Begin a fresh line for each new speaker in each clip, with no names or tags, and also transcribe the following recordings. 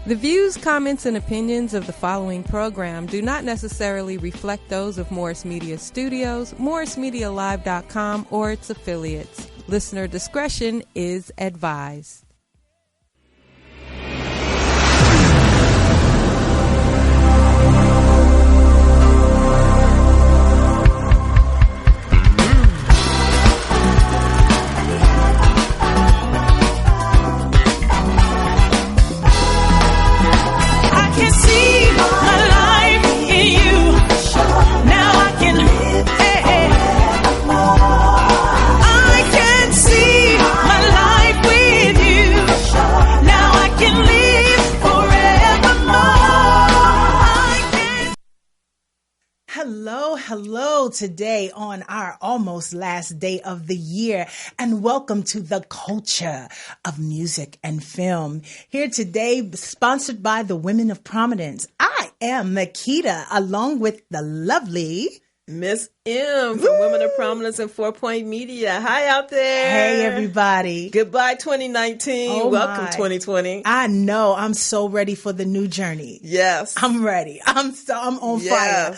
The views, comments, and opinions of the following program do not necessarily reflect those of Morris Media Studios, MorrisMediaLive.com, or its affiliates. Listener discretion is advised.
Hello today on our almost last day of the year, and welcome to the culture of music and film. Here today, sponsored by the Women of Prominence. I am Makita, along with the lovely
Miss M from Women of Prominence and 4 Point Media. Hi out there.
Hey everybody.
Goodbye 2019. Welcome 2020.
I know. I'm so ready for the new journey.
Yes.
I'm ready. I'm on fire.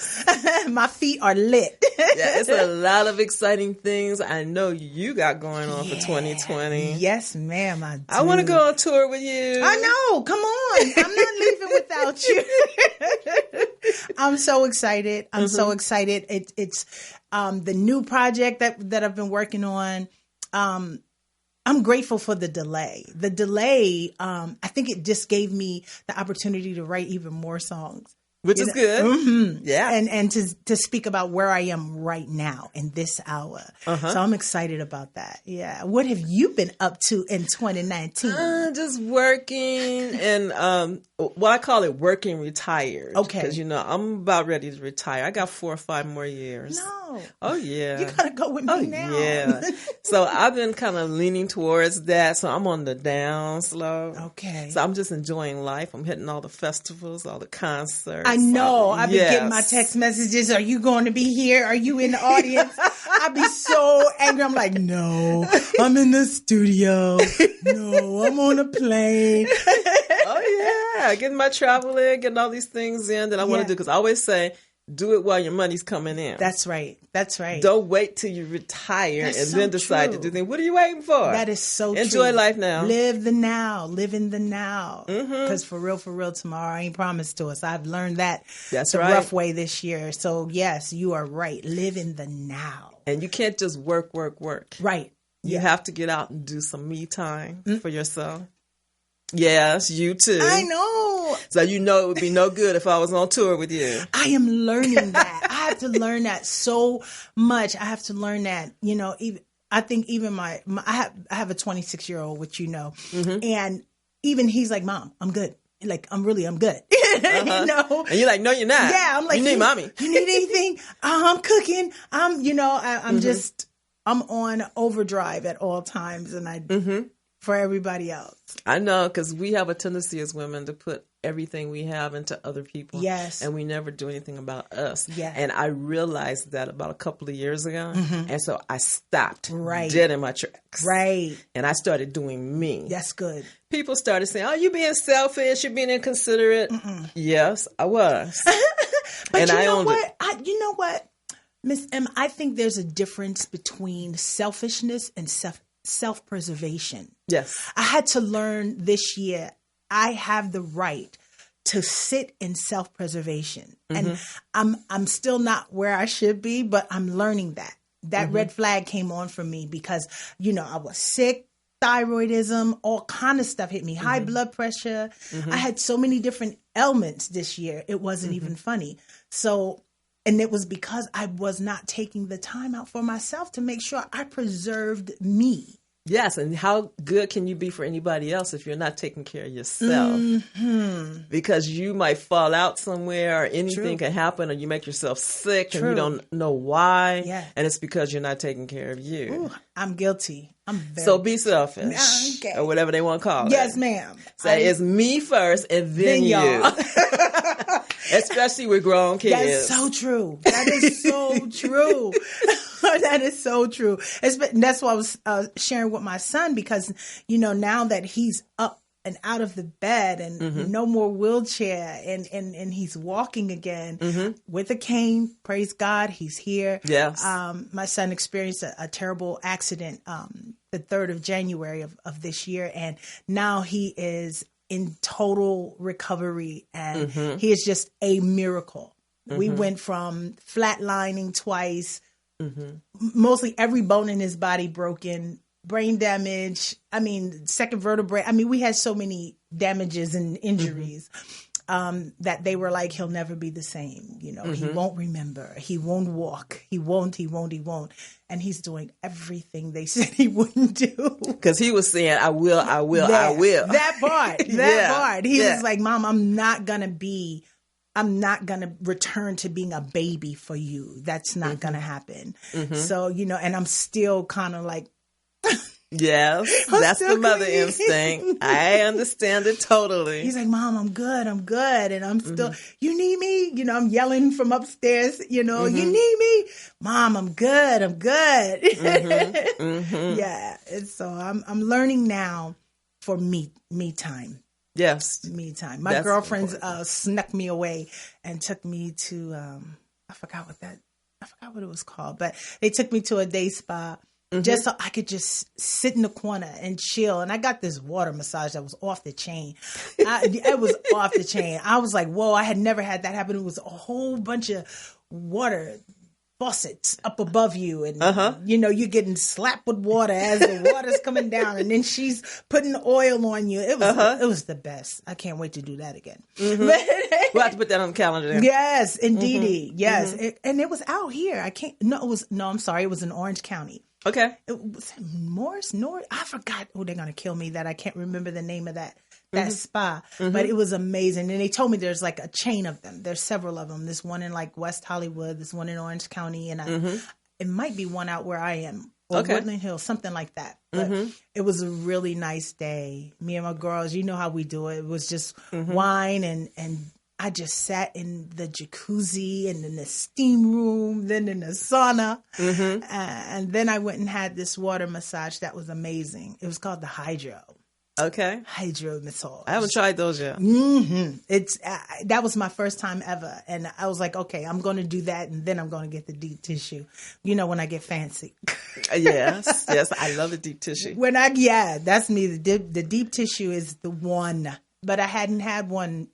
My feet are lit.
Yeah, it's a lot of exciting things I know you got going on for 2020.
Yes, ma'am.
I want to go on tour with you.
I know. Come on. I'm not leaving without you. I'm so excited. I'm so excited. It's the new project that I've been working on. I'm grateful for the delay. The delay, I think it just gave me the opportunity to write even more songs.
Which is good.
Mm-hmm.
Yeah.
And to speak about where I am right now in this hour. So I'm excited about that. Yeah. What have you been up to in 2019?
Just working and what I call it working retired.
Okay.
Because, I'm about ready to retire. I got 4 or 5 more years.
No.
Oh, yeah.
You got to go with me now.
Yeah. So I've been kind of leaning towards that. So I'm on the down slow.
Okay.
So I'm just enjoying life. I'm hitting all the festivals, all the concerts.
I know. I've been getting my text messages. Are you going to be here? Are you in the audience? I'd be so angry. I'm like, no, I'm in the studio. No, I'm on a plane.
Oh, yeah. Getting my travel in, getting all these things in that I want to do. Because I always say, do it while your money's coming in.
That's right. That's right.
Don't wait till you retire then decide to do things. What are you waiting for?
That is so true.
Enjoy life now.
Live the now. Live in the now. Because for real, tomorrow ain't promised to us. I've learned that the rough way this year. So yes, you are right. Live in the now.
And you can't just work.
Right.
You have to get out and do some me time for yourself. Yes, you too.
I know.
So it would be no good if I was on tour with you.
I am learning that. I have to learn that so much. I have to learn that, even I think even I have a 26-year-old, which and even he's like, Mom, I'm good. Like, I'm good. And
you're like, no, you're not.
Yeah. I'm like,
you need mommy.
You need anything? I'm cooking. I'm I'm on overdrive at all times. And for everybody else.
I know, because we have a tendency as women to put everything we have into other people.
Yes.
And we never do anything about us.
Yes.
And I realized that about a couple of years ago. And so I stopped
right.
dead in my tracks.
Right.
And I started doing me.
That's good.
People started saying, oh, you're being selfish, you're being inconsiderate. Yes, I was.
But
and
you
I
know
owned
what?
it.
You know what, Miss M, I think there's a difference between selfishness and self-preservation.
Yes.
I had to learn this year, I have the right to sit in self-preservation. And I'm still not where I should be, but I'm learning that. That red flag came on for me because, I was sick, thyroidism, all kind of stuff hit me, high blood pressure. I had so many different ailments this year. It wasn't even funny. So, and it was because I was not taking the time out for myself to make sure I preserved me.
Yes, and how good can you be for anybody else if you're not taking care of yourself? Because you might fall out somewhere, or anything can happen, or you make yourself sick and you don't know why.
Yeah.
And it's because you're not taking care of you.
Ooh, I'm guilty. I'm very
So be selfish, or whatever they want to call it.
Yes, ma'am.
Say it's me first and then you.
y'all.
Especially with grown kids.
That's so true. That is so true. That is so true. That's what I was sharing with my son, because, now that he's up and out of the bed and no more wheelchair and he's walking again with a cane. Praise God, he's here.
Yes.
My son experienced a terrible accident the 3rd of January of this year, and now he is in total recovery, and he is just a miracle. We went from flatlining twice, mostly every bone in his body broken, brain damage. I mean, second vertebrae. I mean, we had so many damages and injuries that they were like, he'll never be the same. You know, he won't remember. He won't walk. He won't. And he's doing everything they said he wouldn't do.
Because he was saying, I will.
That part. He was like, Mom, I'm not going to return to being a baby for you. That's not going to happen. So, you know, and I'm still kind of like,
yes, that's the mother instinct. I understand it totally.
He's like, Mom, I'm good. And I'm still, you need me? You know, I'm yelling from upstairs, you know, you need me? Mom, I'm good. Yeah. And so I'm learning now for me time.
Yes.
Me time. My girlfriends snuck me away and took me to, I forgot what it was called, but they took me to a day spa. Just so I could just sit in the corner and chill. And I got this water massage that was off the chain. It was off the chain. I was like, whoa, I had never had that happen. It was a whole bunch of water faucets up above you. And, you know, you're getting slapped with water as the water's coming down. And then she's putting oil on you. It was the best. I can't wait to do that again.
We'll have to put that on the calendar then.
Yes, indeedy. Yes. And it was out here. I'm sorry. It was in Orange County.
Okay.
It was Morris North. I forgot. Oh, they're going to kill me that I can't remember the name of that spa. But it was amazing. And they told me there's like a chain of them. There's several of them. There's one in like West Hollywood. There's one in Orange County. And it might be one out where I am. Or Woodland Hills, something like that. But it was a really nice day. Me and my girls, you know how we do it. It was just wine and I just sat in the jacuzzi and in the steam room, then in the sauna. And then I went and had this water massage that was amazing. It was called the Hydro.
Okay.
Hydro massage.
I haven't tried those yet.
It's that was my first time ever. And I was like, okay, I'm going to do that. And then I'm going to get the deep tissue. You know, when I get fancy.
Yes. I love the deep tissue.
That's me. The deep tissue is the one. But I hadn't had one.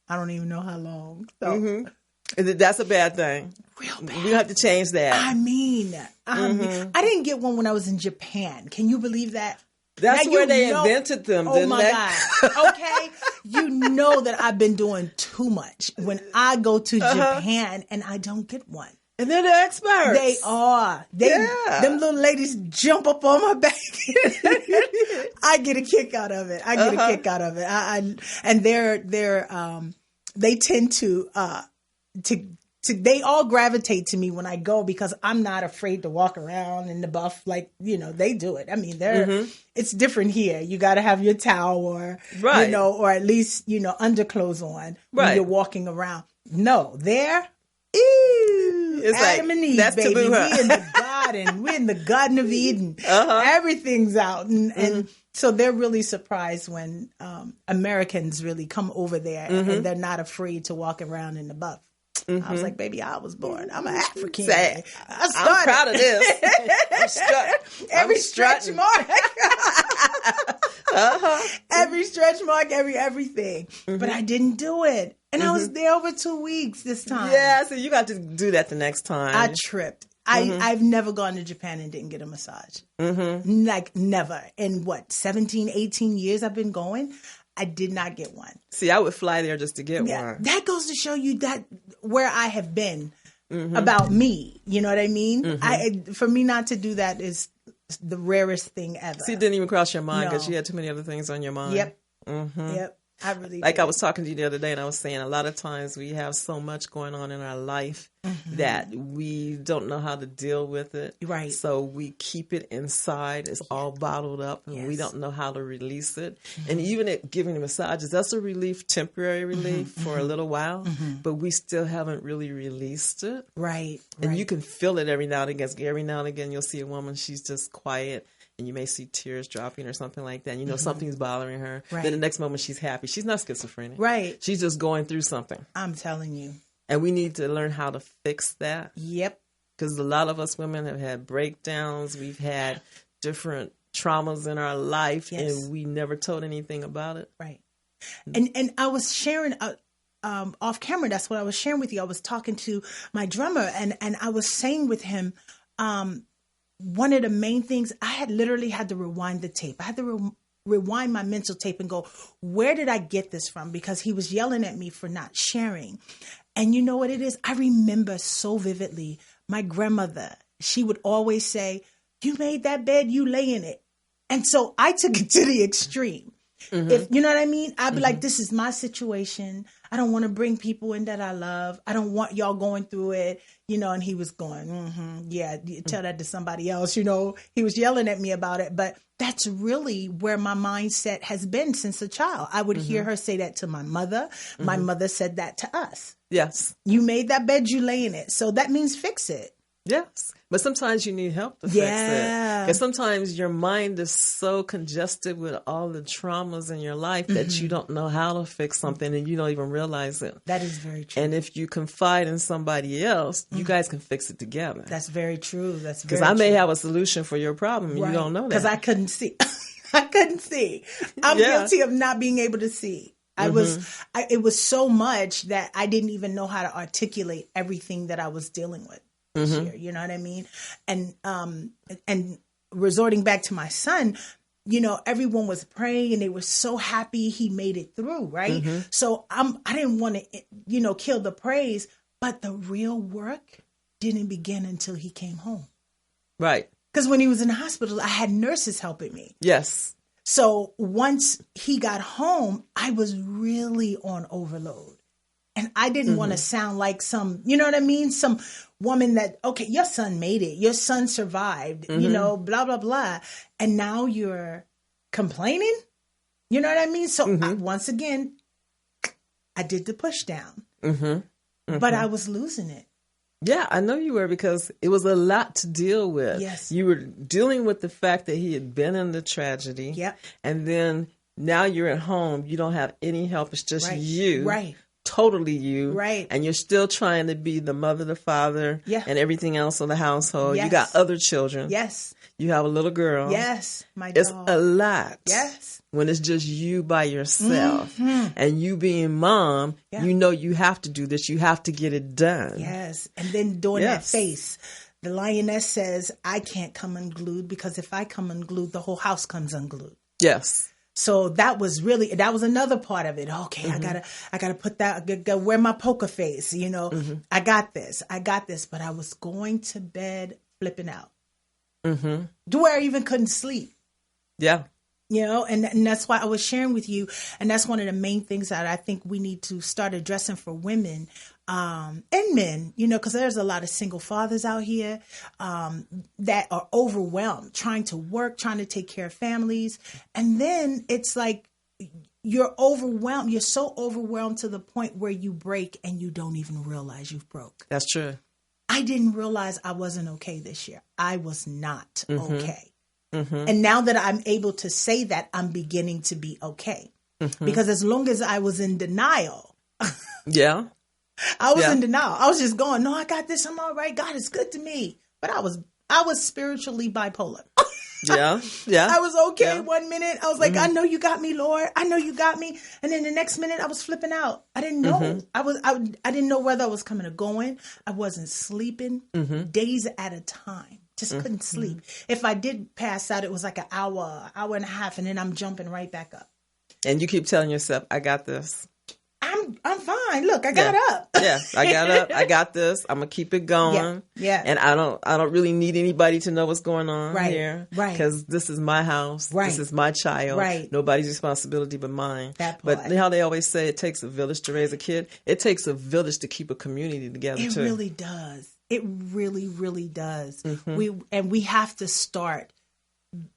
I don't even know how long. So.
That's a bad thing.
Real bad.
We have to change that.
I mean, I didn't get one when I was in Japan. Can you believe that?
That's where they invented them, didn't they?
Oh my God. Okay. You know that I've been doing too much when I go to Japan and I don't get one.
And they're the experts.
They are. Them little ladies jump up on my back. I get a kick out of it. And they tend to they all gravitate to me when I go because I'm not afraid to walk around in the buff like, you know, they do it. I mean, it's different here. You got to have your towel or, you know, or at least, you know, underclothes on when you're walking around. No, it's Adam and Eve, that's baby. We're in the garden. We're in the Garden of Eden. Everything's out. And so they're really surprised when Americans really come over there and they're not afraid to walk around in the buff. I was like, baby, I was born. I'm an African.
I'm proud of this.
Every stretch mark. Every stretch mark, everything. But I didn't do it. And I was there over 2 weeks this time.
Yeah, so you got to do that the next time.
I tripped. I've never gone to Japan and didn't get a massage. Like never. In 17, 18 years I've been going, I did not get one.
See, I would fly there just to get one.
That goes to show you that where I have been about me. You know what I mean? For me not to do that is the rarest thing ever.
See, it didn't even cross your mind because you had too many other things on your mind.
Yep. Yep. I really
did. I was talking to you the other day and I was saying a lot of times we have so much going on in our life that we don't know how to deal with it.
Right.
So we keep it inside. It's all bottled up and we don't know how to release it. And even giving the massages, that's a relief, temporary relief for a little while, but we still haven't really released it.
Right.
And you can feel it every now and again. Every now and again you'll see a woman, she's just quiet. and you may see tears dropping or something like that. And you know something's bothering her.
Right.
Then the next moment she's happy. She's not schizophrenic.
Right.
She's just going through something.
I'm telling you.
And we need to learn how to fix that.
Yep.
Because a lot of us women have had breakdowns. We've had different traumas in our life, and we never told anything about it.
Right. And I was sharing off camera. That's what I was sharing with you. I was talking to my drummer, and I was saying with him, one of the main things, I had literally had to rewind the tape. I had to rewind my mental tape and go, where did I get this from? Because he was yelling at me for not sharing. And you know what it is? I remember so vividly my grandmother. She would always say, you made that bed, you lay in it. And so I took it to the extreme. If you know what I mean, I'd be like, this is my situation. I don't want to bring people in that I love. I don't want y'all going through it, you know. And he was going, yeah, tell that to somebody else, you know. He was yelling at me about it. But that's really where my mindset has been since a child. I would hear her say that to my mother. My mother said that to us.
Yes.
You made that bed, you lay in it. So that means fix it.
Yes. But sometimes you need help to fix it. Because sometimes your mind is so congested with all the traumas in your life that you don't know how to fix something and you don't even realize it.
That is very true.
And if you confide in somebody else, you guys can fix it together.
That's very true. That's very
Because I may have a solution for your problem and you don't know that.
Because I couldn't see. I couldn't see. I'm guilty of not being able to see. It was so much that I didn't even know how to articulate everything that I was dealing with. This year, you know what I mean? And resorting back to my son, you know, everyone was praying and they were so happy he made it through, right? So I didn't want to, you know, kill the praise, but the real work didn't begin until he came home.
Right.
Because when he was in the hospital, I had nurses helping me.
Yes.
So once he got home, I was really on overload. And I didn't want to sound like some, you know what I mean? Some woman that, okay, your son made it. Your son survived, you know, blah, blah, blah. And now you're complaining? You know what I mean? So once again, I did the push down. But I was losing it.
Yeah, I know you were because it was a lot to deal with.
Yes.
You were dealing with the fact that he had been in the tragedy.
Yep.
And then now you're at home. You don't have any help. It's just you.
Right.
Totally you.
Right.
And you're still trying to be the mother, the father, and everything else in the household.
Yes.
You got other children.
Yes.
You have a little girl.
Yes. My dog.
It's a lot.
Yes.
When it's just you by yourself and you being mom, you know you have to do this. You have to get it done.
Yes. And then doing that face. The lioness says, I can't come unglued because if I come unglued, the whole house comes unglued.
Yes.
So that was another part of it. Okay, I gotta put that, I gotta wear my poker face, you know, I got this. But I was going to bed flipping out. To where I even couldn't sleep.
Yeah.
You know, and that's why I was sharing with you. And that's one of the main things that I think we need to start addressing for women and men, you know, because there's a lot of single fathers out here that are overwhelmed, trying to work, trying to take care of families. And then it's like you're overwhelmed. You're so overwhelmed to the point where you break and you don't even realize you've broke.
That's true.
I didn't realize I wasn't okay this year. I was not okay. And now that I'm able to say that, I'm beginning to be okay. Because as long as I was in denial, I was in denial. I was just going, no, I got this. I'm all right. God is good to me. But I was spiritually bipolar.
Yeah.
I was okay 1 minute. I was like, I know you got me, Lord. I know you got me. And then the next minute I was flipping out. I didn't know. I didn't know whether I was coming or going. I wasn't sleeping days at a time. Just couldn't sleep. If I did pass out, it was like an hour and a half, and then I'm jumping right back up.
And you keep telling yourself, I got this.
I'm fine. Look, I got up.
I got up. I got this. I'm gonna keep it going. And I don't really need anybody to know what's going on here. Right. Because this is my house. Right. This is my child. Right. Nobody's responsibility but mine. That part. But how they always say it takes a village to raise a kid. It takes a village to keep a community together too.
It really does. It really, really does. We have to start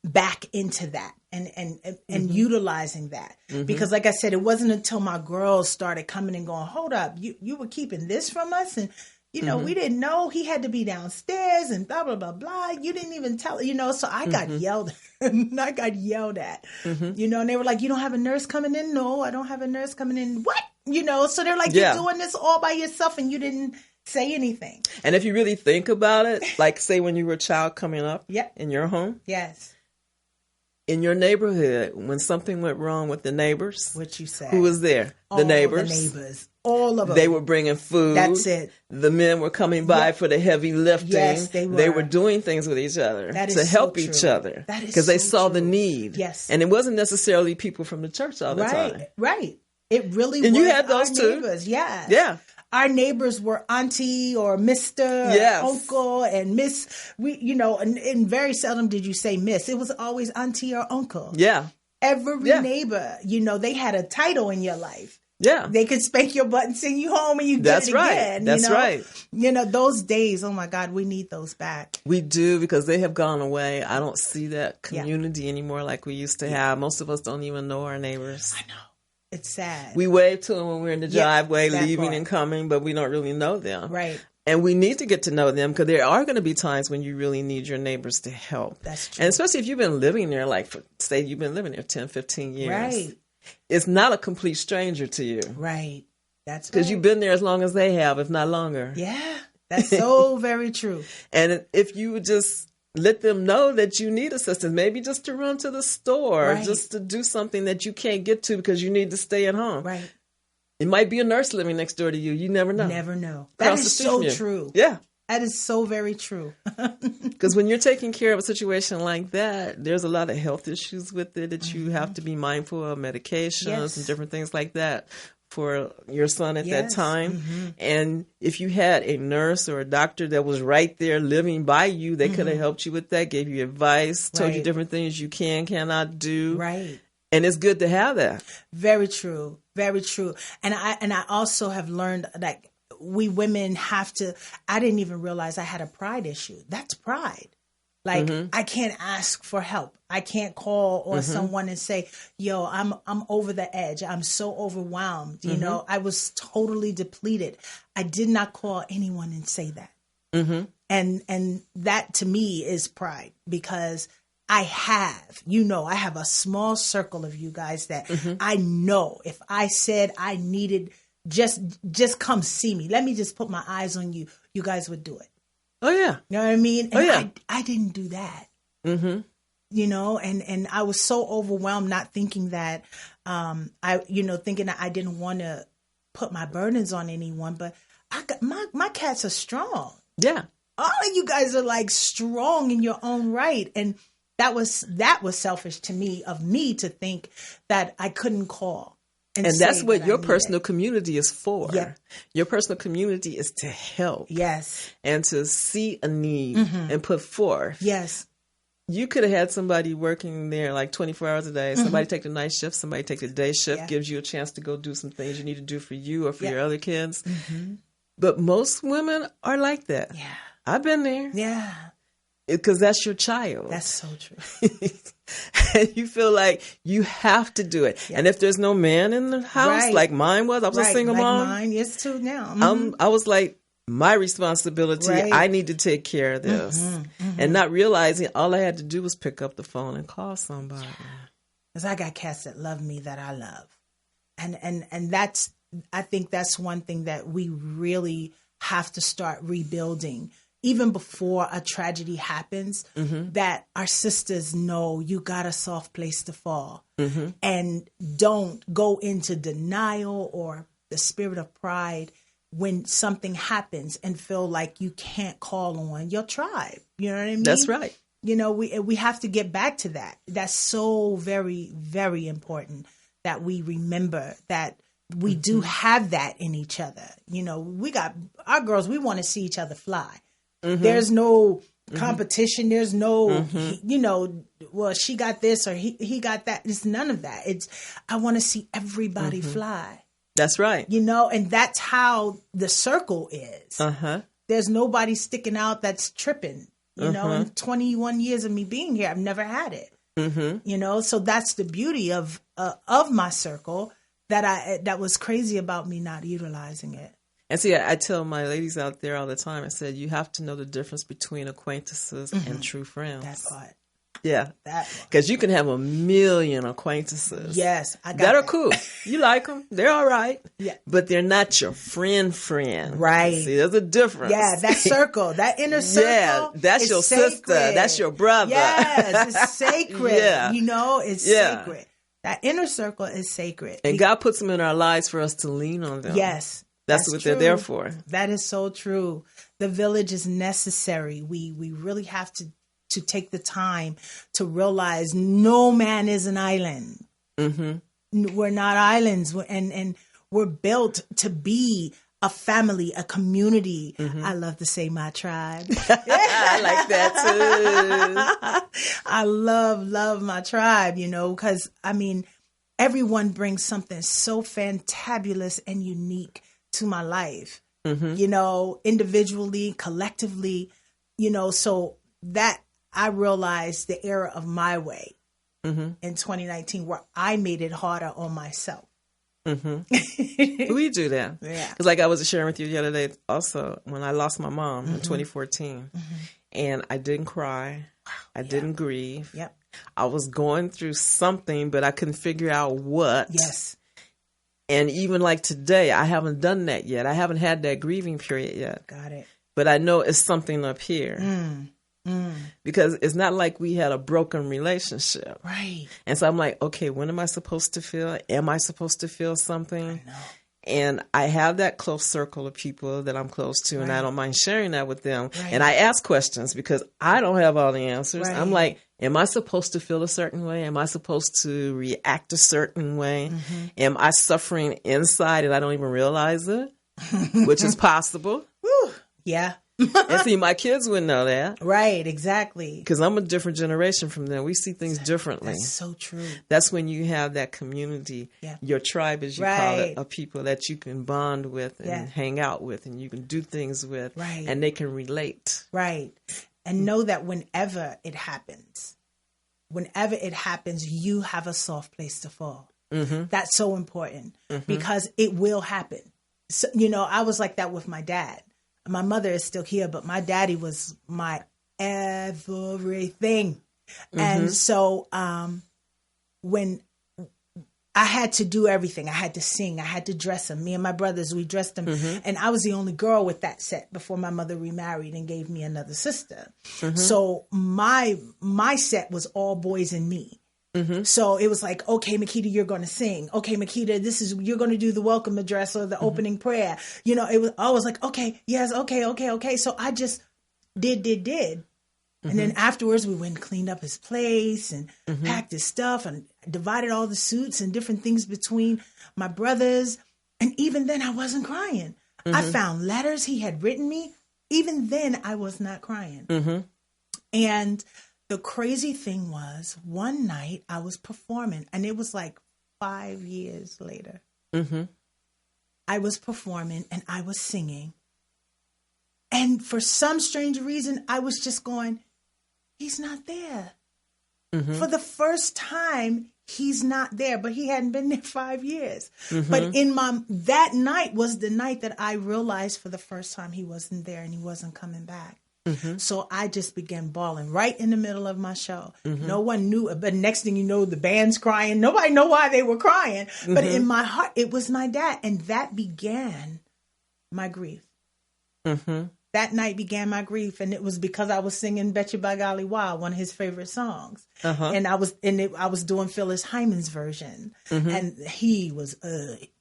back into that and utilizing that. Because like I said, it wasn't until my girls started coming and going, hold up, you were keeping this from us and You know, we didn't know he had to be downstairs and blah, blah, blah, blah. You didn't even tell, you know, so I got yelled at. I got yelled at, you know, and they were like, you don't have a nurse coming in? No, I don't have a nurse coming in. What? You know, so they're like, you're doing this all by yourself and you didn't say anything.
And if you really think about it, like say when you were a child coming up in your home.
Yes.
In your neighborhood, when something went wrong with the neighbors.
What you said.
Who was there?
All
the neighbors.
The neighbors. All of them.
They were bringing food.
That's it.
The men were coming by for the heavy lifting.
Yes, they were.
They were doing things with each other to help each other.
That is
because they saw the need.
Yes.
And it wasn't necessarily people from the church all the time.
Right. It really was.
And you had those too.
Neighbors. Yeah.
Yeah.
Our neighbors were auntie or Mr. or uncle and Miss. We, you know, and very seldom did you say Miss. It was always auntie or uncle.
Yeah.
Every neighbor, you know, they had a title in your life.
Yeah.
They could spank your butt and send you home and you get it again.
That's
you know?
right.
You know, those days, oh my God, we need those back.
We do, because they have gone away. I don't see that community anymore like we used to have. Most of us don't even know our neighbors.
I know. It's sad.
We wave to them when we're in the driveway, leaving and coming, but we don't really know them.
Right.
And we need to get to know them, because there are going to be times when you really need your neighbors to help.
That's true.
And especially if you've been living there, like, say you've been living there 10, 15 years.
Right.
It's not a complete stranger to you.
Right. That's
because you've been there as long as they have, if not longer.
Yeah. That's so very true.
And if you would just let them know that you need assistance, maybe just to run to the store, just to do something that you can't get to because you need to stay at home.
Right.
It might be a nurse living next door to you. You never know.
Never know. That is so true.
Yeah.
That is so very true.
Because when you're taking care of a situation like that, there's a lot of health issues with it that you have to be mindful of, medications and different things like that for your son at that time. And if you had a nurse or a doctor that was right there living by you, they could have helped you with that, gave you advice, told you different things you cannot do.
Right.
And it's good to have that.
Very true. Very true. And I also have learned that we women have to, I didn't even realize I had a pride issue. That's pride. Like I can't ask for help. I can't call on someone and say, yo, I'm over the edge. I'm so overwhelmed. You know, I was totally depleted. I did not call anyone and say that. And that to me is pride, because I have a small circle of you guys that I know if I said I needed just come see me. Let me just put my eyes on you. You guys would do it.
Oh, yeah.
You know what I mean? And I didn't do that. You know, and I was so overwhelmed, not thinking that, thinking that I didn't want to put my burdens on anyone, but I got my cats are strong.
Yeah.
All of you guys are like strong in your own right. And that was selfish to me, of me to think that I couldn't call.
And that's what your personal community is for. Yep. Your personal community is to help.
Yes.
And to see a need and put forth.
Yes.
You could have had somebody working there like 24 hours a day. Somebody take the night shift, somebody take the day shift, gives you a chance to go do some things you need to do for you or for your other kids. But most women are like that.
Yeah.
I've been there.
Yeah.
Because that's your child.
That's so true.
And you feel like you have to do it. Yeah. And if there's no man in the house, like mine was, I was a single mom.
Mine is too now.
I was like, my responsibility, I need to take care of this. And not realizing all I had to do was pick up the phone and call somebody.
Because I got cats that love me, that I love. And that's, I think that's one thing that we really have to start rebuilding. Even before a tragedy happens, that our sisters know you got a soft place to fall, and don't go into denial or the spirit of pride when something happens and feel like you can't call on your tribe. You know what I mean?
That's right.
You know, we have to get back to that. That's so very, very important that we remember that we do have that in each other. You know, we got our girls, we want to see each other fly. There's no competition. There's no, well, she got this or he got that. It's none of that. It's, I want to see everybody fly.
That's right.
You know, and that's how the circle is. There's nobody sticking out that's tripping. You know, in 21 years of me being here, I've never had it. You know, so that's the beauty of my circle that was crazy about me not utilizing it.
And see, I tell my ladies out there all the time, I said, you have to know the difference between acquaintances and true friends.
That part.
Yeah.
That part.
Because you can have a million acquaintances.
Yes. I got
that are cool. You like them. They're all right.
Yeah.
But they're not your friend.
Right.
See, there's a difference.
Yeah. That circle, that inner circle.
Yeah. That's your
sacred.
sister. That's your brother.
Yes. It's sacred.
Yeah.
You know, it's sacred. That inner circle is sacred.
And God puts them in our lives for us to lean on them.
Yes.
That's what they're there for.
That is so true. The village is necessary. We really have to take the time to realize no man is an island. Mm-hmm. We're not islands, and we're built to be a family, a community. Mm-hmm. I love to say my tribe.
I like that too.
I love my tribe, you know, because I mean, everyone brings something so fantabulous and unique to my life, you know, individually, collectively, you know, so that I realized the era of my way in 2019 where I made it harder on myself.
We do that.
Yeah.
Because like I was sharing with you the other day also, when I lost my mom in 2014 and I didn't cry. I didn't grieve.
Yep.
I was going through something, but I couldn't figure out what.
Yes.
And even like today, I haven't done that yet. I haven't had that grieving period yet.
Got it.
But I know it's something up here. Because it's not like we had a broken relationship.
Right.
And so I'm like, okay, when am I supposed to feel? Am I supposed to feel something?
I know.
And I have that close circle of people that I'm close to, and I don't mind sharing that with them.
Right.
And I ask questions because I don't have all the answers.
Right.
I'm like, am I supposed to feel a certain way? Am I supposed to react a certain way? Am I suffering inside and I don't even realize it? Which is possible.
Whew. Yeah.
And see, my kids wouldn't know that.
Right, exactly.
Because I'm a different generation from them. We see things differently.
That's so true.
That's when you have that community, your tribe, as you call it, of people that you can bond with and hang out with and you can do things with.
Right.
And they can relate.
Right. And know that whenever it happens, you have a soft place to fall. That's so important because it will happen. So, you know, I was like that with my dad. My mother is still here, but my daddy was my everything. And so when I had to do everything, I had to sing, I had to dress him. Me and my brothers, we dressed him. And I was the only girl with that set before my mother remarried and gave me another sister. So my set was all boys and me. So it was like, okay, Makita, you're going to sing. Okay, Makita, you're going to do the welcome address or the opening prayer. You know, I was like, okay, yes, okay. So I just did. And then afterwards we went and cleaned up his place and packed his stuff and divided all the suits and different things between my brothers. And even then I wasn't crying. I found letters he had written me. Even then I was not crying. And the crazy thing was, one night I was performing, and it was like 5 years later. I was performing and I was singing. And for some strange reason, I was just going, he's not there. For the first time, he's not there, but he hadn't been there 5 years. But that night was the night that I realized for the first time he wasn't there and he wasn't coming back. So I just began bawling right in the middle of my show. No one knew, but next thing you know, the band's crying. Nobody know why they were crying. But in my heart, it was my dad. And that began my grief. That night began my grief. And it was because I was singing Betcha by Golly Wow, one of his favorite songs. And I was doing Phyllis Hyman's version. And he was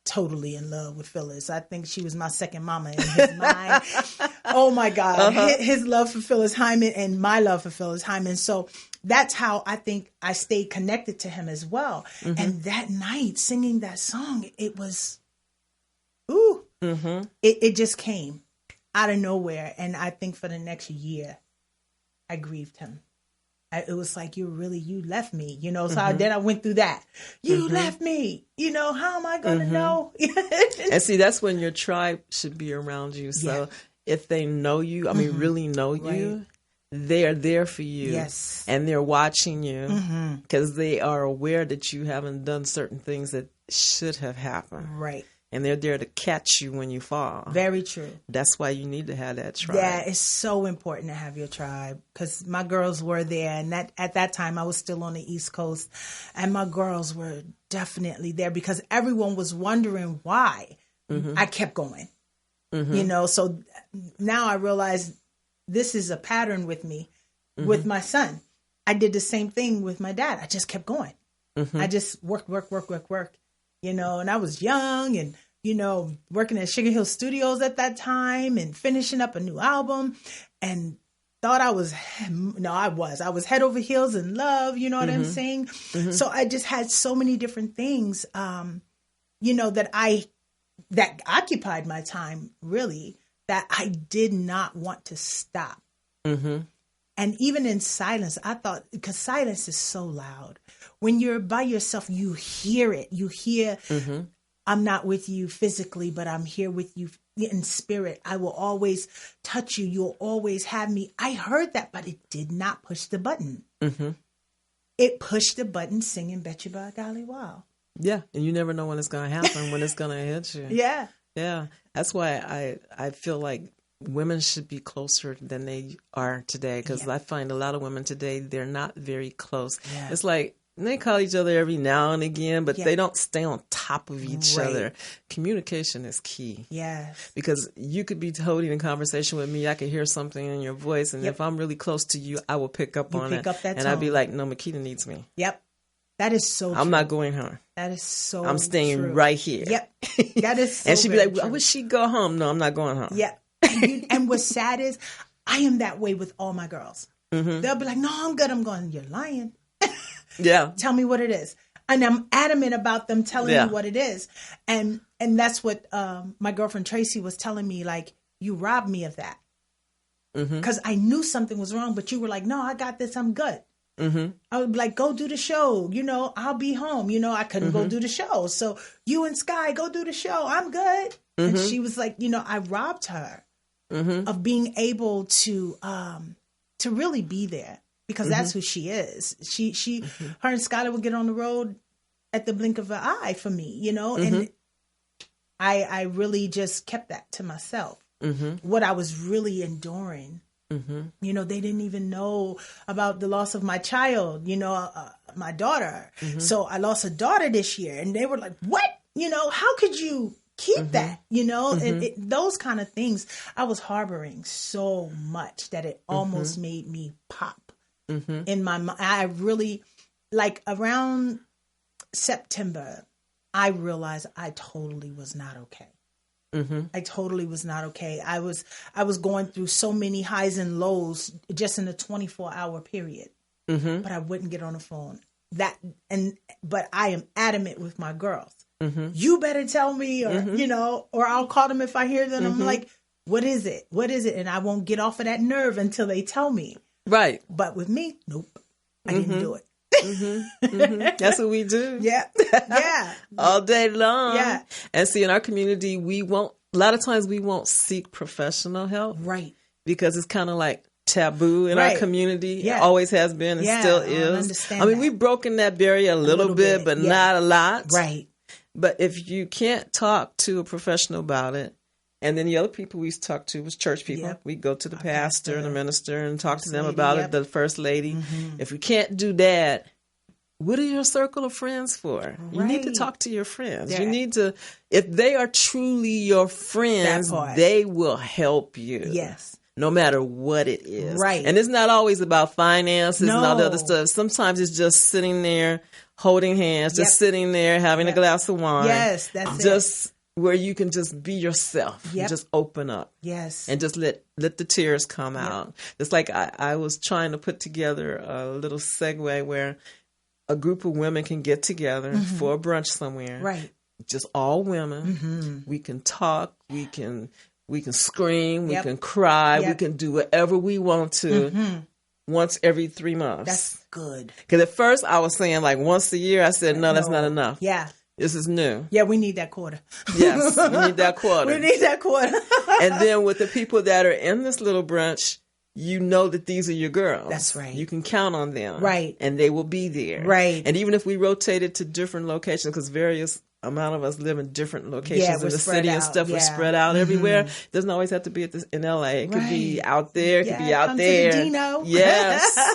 totally in love with Phyllis. I think she was my second mama in his mind. Oh my God. His love for Phyllis Hyman and my love for Phyllis Hyman. So that's how I think I stayed connected to him as well. And that night singing that song, it was, it just came out of nowhere. And I think for the next year, I grieved him. It was like, you left me, you know, so then I went through that. You left me, you know, how am I going to know?
And see, that's when your tribe should be around you. So if they know you, I mean, really know you, they're there for you.
Yes.
And they're watching you because they are aware that you haven't done certain things that should have happened.
Right.
and they're there to catch you when you fall.
Very true.
That's why you need to have that tribe.
Yeah, it's so important to have your tribe, because my girls were there, and that at that time I was still on the East Coast, and my girls were definitely there because everyone was wondering why I kept going. You know, so now I realize this is a pattern with me, with my son. I did the same thing with my dad. I just kept going. I just worked, you know, and I was young and, you know, working at Sugar Hill Studios at that time and finishing up a new album, and thought I was head over heels in love. You know what I'm saying? So I just had so many different things, you know, that occupied my time, really, that I did not want to stop. And even in silence, I thought, because silence is so loud. When you're by yourself, you hear it. You hear, I'm not with you physically, but I'm here with you in spirit. I will always touch you. You'll always have me. I heard that, but it did not push the button. It pushed the button singing Bet You by Golly Wow.
Yeah, and you never know when it's going to happen, when it's going to hit you.
Yeah.
Yeah, that's why I feel like women should be closer than they are today, because I find a lot of women today, they're not very close. Yeah. It's like they call each other every now and again, but they don't stay on top of each other. Communication is key.
Yes.
Because you could be holding a conversation with me, I could hear something in your voice, and if I'm really close to you, I will pick up on it. And I'd be like, no, Makita needs me.
Yep. That is so true.
I'm not going home.
That is so
I'm staying
true.
Right here.
Yep. That is so
and she'd be like,
true.
I wish she'd go home. No, I'm not going home.
Yep. And what's sad is I am that way with all my girls. They'll be like, no, I'm good. I'm going, you're lying.
Yeah.
Tell me what it is. And I'm adamant about them telling me what it is. And that's what my girlfriend Tracy was telling me, like, you robbed me of that. Because I knew something was wrong, but you were like, no, I got this. I'm good. I would be like, go do the show. You know, I'll be home. You know, I couldn't go do the show. So you and Sky, go do the show. I'm good. And she was like, you know, I robbed her of being able to really be there, because that's who she is. Her and Skylar would get on the road at the blink of an eye for me, you know, and I really just kept that to myself. What I was really enduring. You know, they didn't even know about the loss of my child, you know, my daughter. So I lost a daughter this year, and they were like, what? You know, how could you keep that? You know, and those kind of things I was harboring so much that it almost made me pop in my mind. I really, like, around September, I realized I totally was not okay. I totally was not okay. I was going through so many highs and lows just in a 24-hour period. But I wouldn't get on the phone. But I am adamant with my girls. You better tell me, or you know, or I'll call them if I hear them. I'm like, what is it? What is it? And I won't get off of that nerve until they tell me. Right. But with me, nope, I didn't do it.
That's what we do.
Yeah.
All day long.
Yeah.
And see, in our community, a lot of times we won't seek professional help.
Right.
Because it's kind of like taboo in our community.
Yeah.
It always has been and still is. I mean, we've broken that barrier a little bit, but not a lot.
Right.
But if you can't talk to a professional about it, and then the other people we talked to was church people. We go to the pastor and the minister and talk to them about it, the first lady. If we can't do that, what are your circle of friends for? Right. You need to talk to your friends. Yeah. You need to, if they are truly your friends, they will help you.
Yes.
No matter what it is.
Right.
And it's not always about finances and all the other stuff. Sometimes it's just sitting there, holding hands, just sitting there, having a glass of wine.
Yes, that's
just where you can just be yourself. Yep. Just open up.
Yes.
And just let the tears come out. It's like I was trying to put together a little segue where a group of women can get together for a brunch somewhere.
Right.
Just all women. We can talk. We can scream. We can cry. We can do whatever we want to once every 3 months.
That's good.
Because at first I was saying like once a year. I said, no, that's not enough.
Yeah.
This is new.
Yeah, we need that quarter.
Yes, we need that quarter.
We need that quarter.
And then with the people that are in this little brunch, you know that these are your girls.
That's right.
You can count on them.
Right.
And they will be there.
Right.
And even if we rotated to different locations, because various amount of us live in different locations in the
spread
city and
out.
stuff. We're
Yeah.
spread out everywhere. Doesn't always have to be in LA. It could be
Right.
out there. It could be out
come
there.
to the Dino.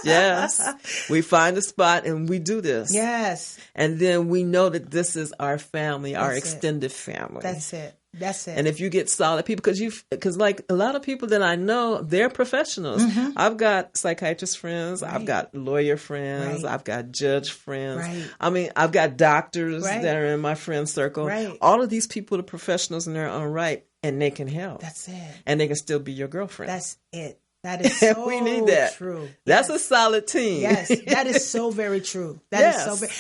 Yes. We find a spot and we do this.
Yes.
And then we know that this is our family, our
That's it.
extended family.
That's it. That's it.
And if you get solid people, because like a lot of people that I know, they're professionals. I've got psychiatrist friends. I've got lawyer friends.
Right.
I've got judge friends.
Right.
I mean, I've got doctors
Right.
that are in my friend circle.
Right.
All of these people are professionals in their own right, and they can help.
That's it.
And they can still be your girlfriend.
That's it. That is so
we need that.
true.
That's a solid team.
Yes, that is so very true. That is so very.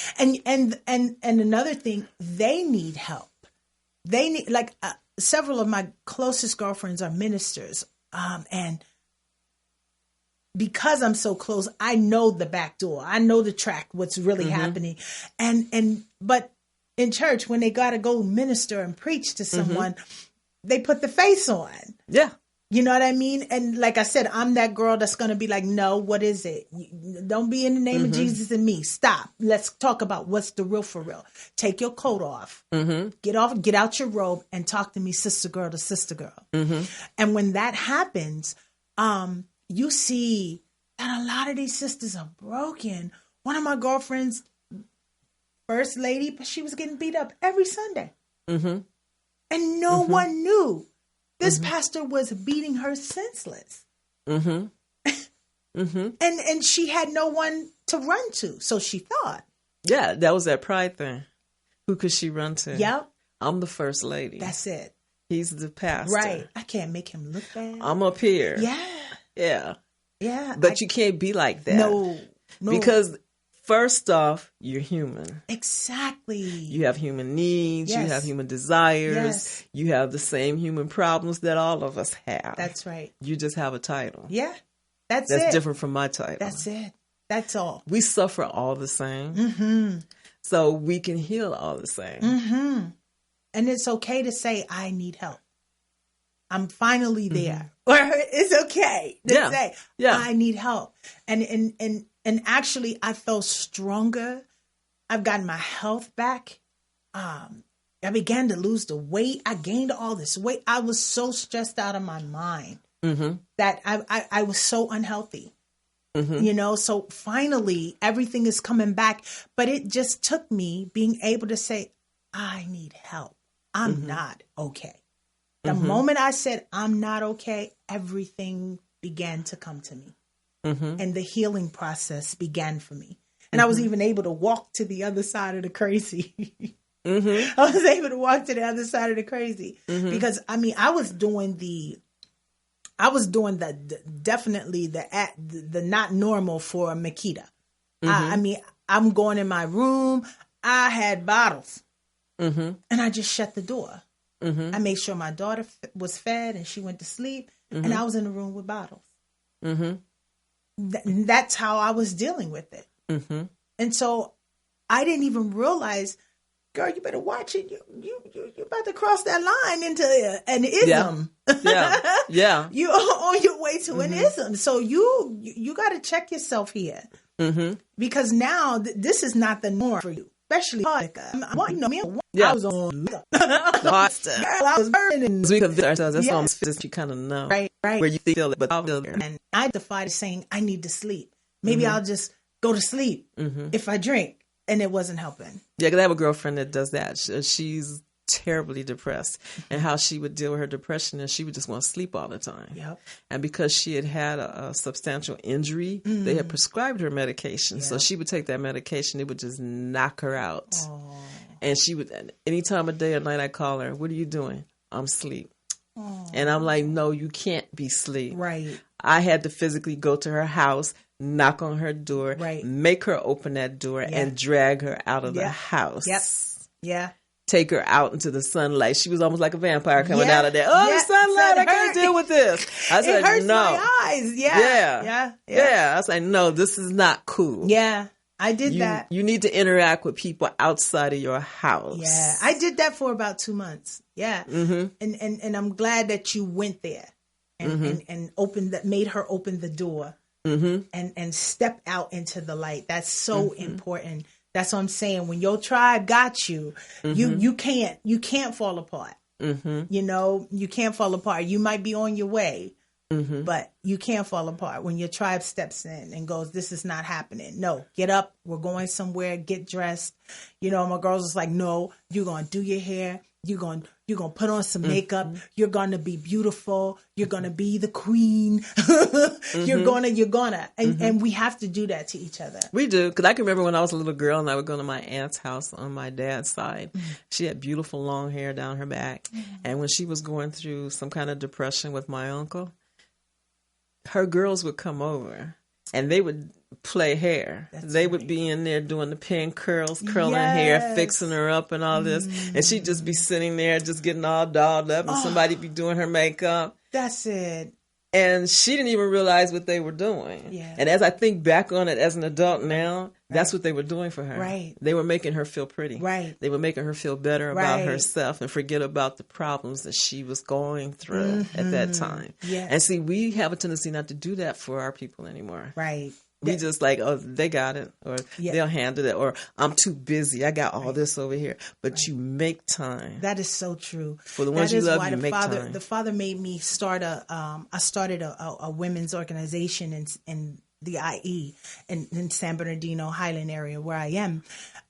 And another thing, they need help. They need, like, several of my closest girlfriends are ministers, and because I'm so close, I know the back door. I know the track. What's really happening, but in church, when they got to go minister and preach to someone, they put the face on.
Yeah.
You know what I mean? And like I said, I'm that girl that's going to be like, no, what is it? Don't be in the name of Jesus and me. Stop. Let's talk about what's the real for real. Take your coat off. Get out your robe and talk to me, sister girl to sister girl. And when that happens, you see that a lot of these sisters are broken. One of my girlfriends, first lady, but she was getting beat up every Sunday. And no one knew. This pastor was beating her senseless. And she had no one to run to, so she thought.
Yeah, that was that pride thing. Who could she run to?
Yep.
I'm the first lady.
That's it.
He's the pastor.
Right. I can't make him look bad.
I'm up here.
Yeah.
Yeah.
Yeah.
But you can't be like that.
No.
Because first off, you're human.
Exactly.
You have human needs.
Yes.
You have human desires.
Yes.
You have the same human problems that all of us have.
That's right.
You just have a title.
Yeah. That's
That's
it.
different from my title.
That's it. That's all.
We suffer all the same. So we can heal all the same.
And it's okay to say, I need help. I'm finally there. Or it's okay to say, I need help. And actually, I felt stronger. I've gotten my health back. I began to lose the weight. I gained all this weight. I was so stressed out of my mind that I was so unhealthy. You know, so finally, everything is coming back. But it just took me being able to say, I need help. I'm not okay. The moment I said, I'm not okay, everything began to come to me. And the healing process began for me. And I was even able to walk to the other side of the crazy. I was able to walk to the other side of the crazy. Because, I mean, I was doing the definitely the not normal for Makita. I mean, I'm going in my room. I had bottles. And I just shut the door. I made sure my daughter was fed and she went to sleep. And I was in the room with bottles. That's how I was dealing with it. And so I didn't even realize, girl, you better watch it. You're about to cross that line into an ism. Yeah. You're on your way to an ism. So you got to check yourself here. Because now this is not the norm for you. Especially you know me. I was on I was burning. And
we convince ourselves that's almost just you kind of know.
Right.
Where you feel it, but I'll feel it.
And I defied saying I need to sleep. Maybe I'll just go to sleep if I drink. And it wasn't helping. Yeah,
because I have a girlfriend that does that. She's terribly depressed. And how she would deal with her depression is she would just want to sleep all the time.
Yep.
And because she had a substantial injury, they had prescribed her medication. Yep. So she would take that medication. It would just knock her out. Aww. And she would, any time of day or night, I call her, what are you doing? I'm asleep. Aww. And I'm like, no, you can't be asleep.
Right.
I had to physically go to her house, knock on her door, make her open that door, and drag her out of the house.
Yep. Yeah.
Take her out into the sunlight. She was almost like a vampire coming out of there. Oh, the sunlight! I can't deal with this. I said,
it hurts
no.
My eyes. Yeah.
I was like, no, this is not cool.
Yeah. I did that.
You need to interact with people outside of your house.
Yeah. I did that for about 2 months. Yeah. And I'm glad that you went there and opened that, made her open the door and step out into the light. That's so important That's what I'm saying. When your tribe got you, you can't fall apart. You know, you can't fall apart. You might be on your way, but you can't fall apart when your tribe steps in and goes, this is not happening. No, get up. We're going somewhere. Get dressed. You know, my girls is like, no, you're going to do your hair. You're going to put on some makeup. You're going to be beautiful. You're going to be the queen. You're going to. And we have to do that to each other.
We do. Because I can remember when I was a little girl and I would go to my aunt's house on my dad's side. She had beautiful long hair down her back. And when she was going through some kind of depression with my uncle, her girls would come over and they would play hair. They would be in there doing the pin curls, curling hair, fixing her up and all this. And she'd just be sitting there just getting all dolled up and somebody be doing her makeup.
That's it.
And she didn't even realize what they were doing. Yeah. And as I think back on it as an adult now, that's what they were doing for her.
Right.
They were making her feel pretty.
Right.
They were making her feel better about herself and forget about the problems that she was going through at that time. Yeah. And see, we have a tendency not to do that for our people anymore.
Right.
We just like, oh, they got it, or they'll handle it, or I'm too busy. I got all this over here. But you make time.
That is so true.
For the ones you love, you make time.
The Father made me start I started a women's organization in the IE in San Bernardino Highland area where I am.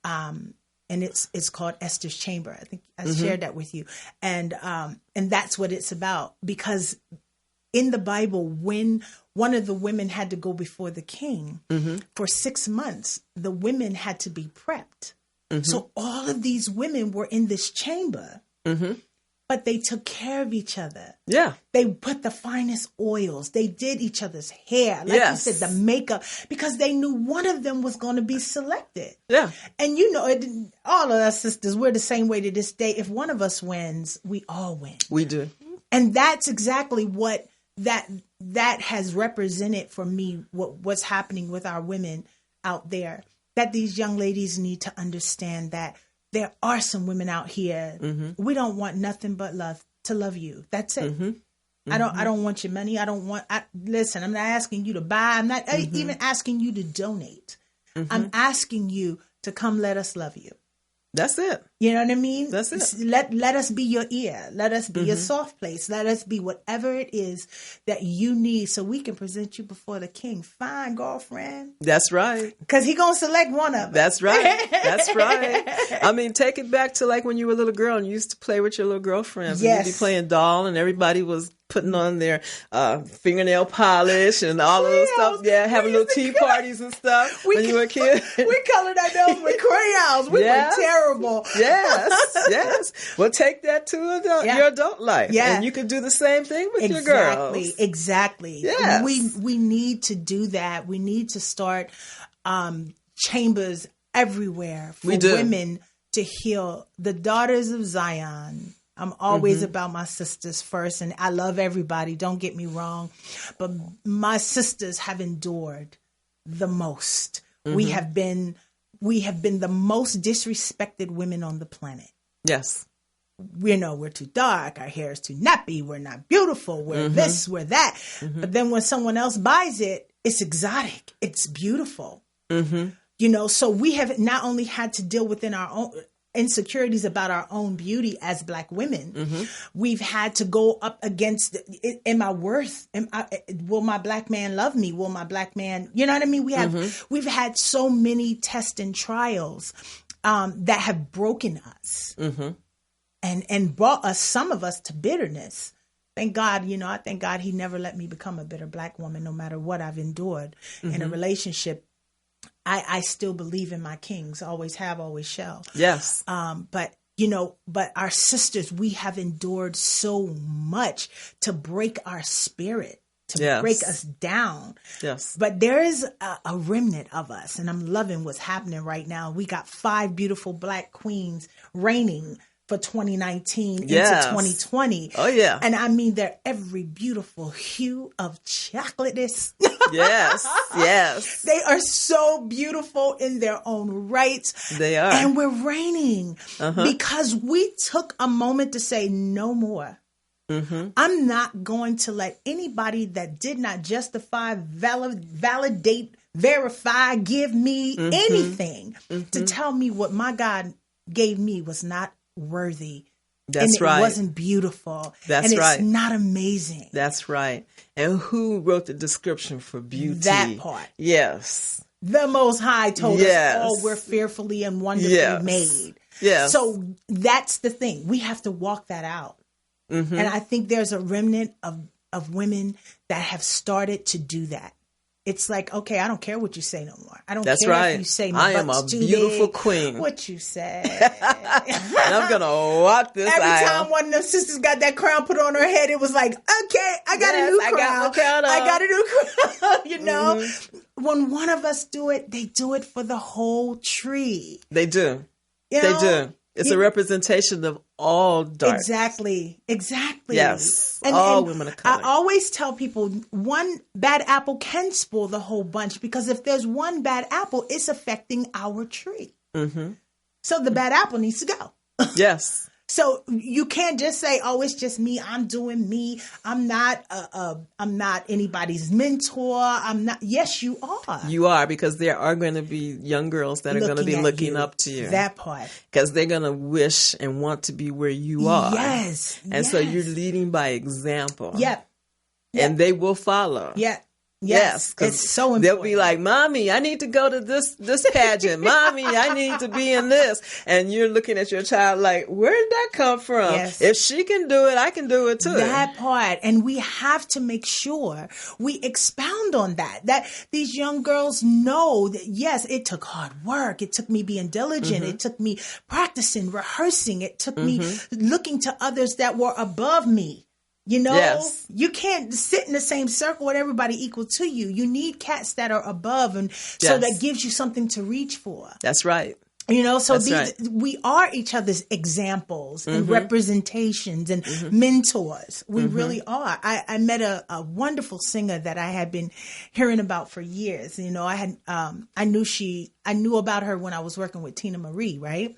And it's called Esther's Chamber. I think I shared that with you. And that's what it's about, because in the Bible, when one of the women had to go before the king for 6 months, the women had to be prepped. So all of these women were in this chamber, but they took care of each other. Yeah. They put the finest oils. They did each other's hair. Like you said, the makeup, because they knew one of them was going to be selected. Yeah. And you know, all of us sisters, we're the same way to this day. If one of us wins, we all win.
We do.
And that's exactly what that has represented for me, what's happening with our women out there, that these young ladies need to understand that there are some women out here. We don't want nothing but love, to love you. That's it. I don't want your money. Listen, I'm not asking you to buy. I'm not even asking you to donate. I'm asking you to come let us love you.
That's it.
You know what I mean?
That's it.
Let us be your ear. Let us be your soft place. Let us be whatever it is that you need so we can present you before the king. Fine, girlfriend.
That's right.
Because he going to select one of them.
That's right. That's right. I mean, take it back to like when you were a little girl and you used to play with your little girlfriends. Yes. And you'd be playing doll and everybody was putting on their fingernail polish and all of those stuff. Yeah, having little tea parties and stuff when you were a kid.
We colored our nails with crayons. We were terrible.
Yes. Well, take that to your adult life. Yeah. And you could do the same thing with your girls.
Exactly. Yes. We need to do that. We need to start chambers everywhere for women to heal. The Daughters of Zion. I'm always about my sisters first, and I love everybody. Don't get me wrong. But my sisters have endured the most. We have been the most disrespected women on the planet. Yes. We're too dark. Our hair is too nappy. We're not beautiful. We're this, we're that. But then when someone else buys it, it's exotic. It's beautiful. So we have not only had to deal within our own insecurities about our own beauty as Black women, we've had to go up against, am I worth? Will my Black man love me? Will my Black man, you know what I mean? We've had so many tests and trials that have broken us and brought us, some of us, to bitterness. Thank God, I thank God he never let me become a bitter Black woman, no matter what I've endured in a relationship. I still believe in my kings, always have, always shall. Yes. But our sisters, we have endured so much to break our spirit, to break us down. Yes. But there is a remnant of us, and I'm loving what's happening right now. We got 5 beautiful Black queens reigning for 2019 into 2020. Oh, yeah. And I mean, they're every beautiful hue of chocolateness. Yes. They are so beautiful in their own right. They are. And we're reigning because we took a moment to say no more. I'm not going to let anybody that did not justify, validate verify, give me anything to tell me what my God gave me was not worthy.
That's
and
right.
It wasn't beautiful.
That's
and
right.
It's not amazing.
That's right. And who wrote the description for beauty?
That part.
Yes.
The Most High told us all we're fearfully and wonderfully made.
Yes.
So that's the thing. We have to walk that out. And I think there's a remnant of women that have started to do that. It's like, okay, I don't care what you say no more. I don't care if you say my
I am a beautiful
big.
queen.
What you say.
And I'm going to walk this
Every
aisle.
time one of them sisters got that crown put on her head, it was like, okay, I got a new crown. I got a new crown. You know, when one of us do it, they do it for the whole tree.
They do.
You
They
know?
do. It's a representation of all dark.
Exactly.
Yes.
And
all women of color.
I always tell people one bad apple can spoil the whole bunch, because if there's one bad apple, it's affecting our tree. So the bad apple needs to go.
Yes.
So you can't just say, "Oh, it's just me. I'm doing me. I'm not anybody's mentor. I'm not." Yes, you are.
You are, because there are going to be young girls that are going to be looking up to you.
That part.
Because they're going to wish and want to be where you are.
Yes.
And so you're leading by example.
Yep.
And they will follow.
Yep. Yes, it's so important.
They'll be like, "Mommy, I need to go to this pageant. Mommy, I need to be in this." And you're looking at your child like, where did that come from?
Yes.
If she can do it, I can do it too.
That part. And we have to make sure we expound on that these young girls know that, yes, it took hard work. It took me being diligent. It took me practicing, rehearsing. It took me looking to others that were above me. You know, you can't sit in the same circle with everybody equal to you. You need cats that are above, and so that gives you something to reach for.
That's right.
You know, so we are each other's examples and representations and mentors. We really are. I met a wonderful singer that I had been hearing about for years. You know, I knew about her when I was working with Tina Marie, right?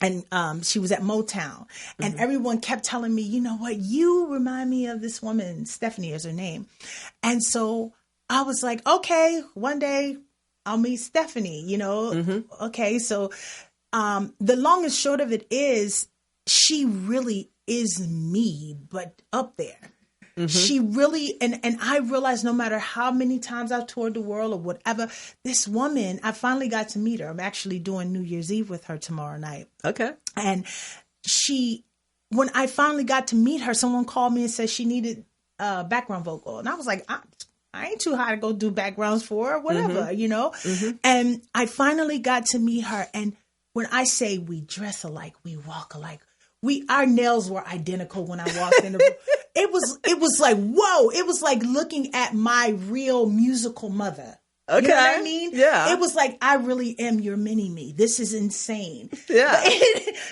And she was at Motown, and everyone kept telling me, "You know what? You remind me of this woman. Stephanie is her name." And so I was like, okay, one day I'll meet Stephanie, you know? Okay. So, the long and short of it is, she really is me, but up there. She really, and I realized no matter how many times I've toured the world or whatever, this woman, I finally got to meet her. I'm actually doing New Year's Eve with her tomorrow night.
Okay.
And when I finally got to meet her, someone called me and said she needed a background vocal. And I was like, I ain't too high to go do backgrounds for her, whatever, you know? And I finally got to meet her. And when I say we dress alike, we walk alike, our nails were identical when I walked in the room. It was like, whoa, it was like looking at my real musical mother.
Okay.
You know what I mean?
Yeah.
It was like, I really am your mini-me. This is insane.
Yeah.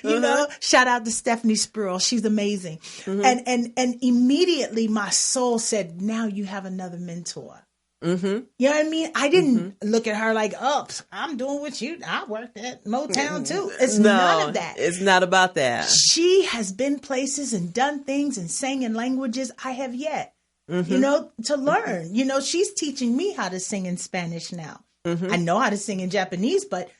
You know, shout out to Stephanie Spruill. She's amazing. And immediately my soul said, now you have another mentor. You know what I mean? I didn't look at her like, oh, I'm doing what I worked at Motown too. It's none of that.
It's not about that.
She has been places and done things and sang in languages I have yet. You know, to learn. You know, she's teaching me how to sing in Spanish now. I know how to sing in Japanese, but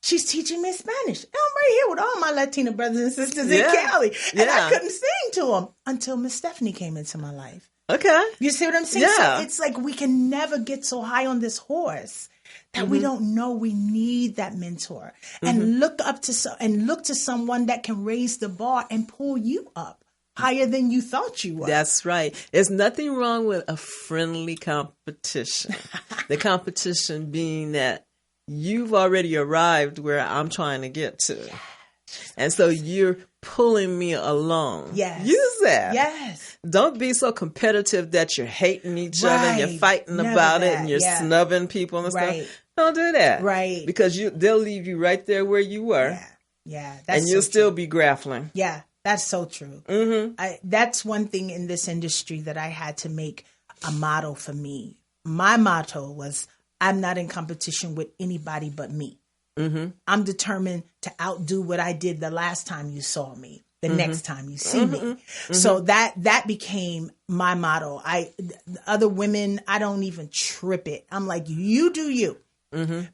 she's teaching me Spanish. And I'm right here with all my Latina brothers and sisters in Cali. And I couldn't sing to them until Miss Stephanie came into my life.
Okay.
You see what I'm saying?
Yeah.
So it's like we can never get so high on this horse that we don't know we need that mentor. And look to someone that can raise the bar and pull you up higher than you thought you were.
That's right. There's nothing wrong with a friendly competition. The competition being that you've already arrived where I'm trying to get to. And so you're pulling me along.
Yes.
Use that.
Yes.
Don't be so competitive that you're hating each other and you're fighting
Never
about it
that.
and you're snubbing people and
Right.
stuff. Don't do that.
Right.
Because they'll leave you right there where you were.
Yeah.
And you'll still be grappling.
Yeah. That's so true. That's one thing in this industry that I had to make a motto for me. My motto was, I'm not in competition with anybody but me. I'm determined to outdo what I did the last time you saw me. the next time you see me. So that became my motto. Other women, I don't even trip it. I'm like, you do you,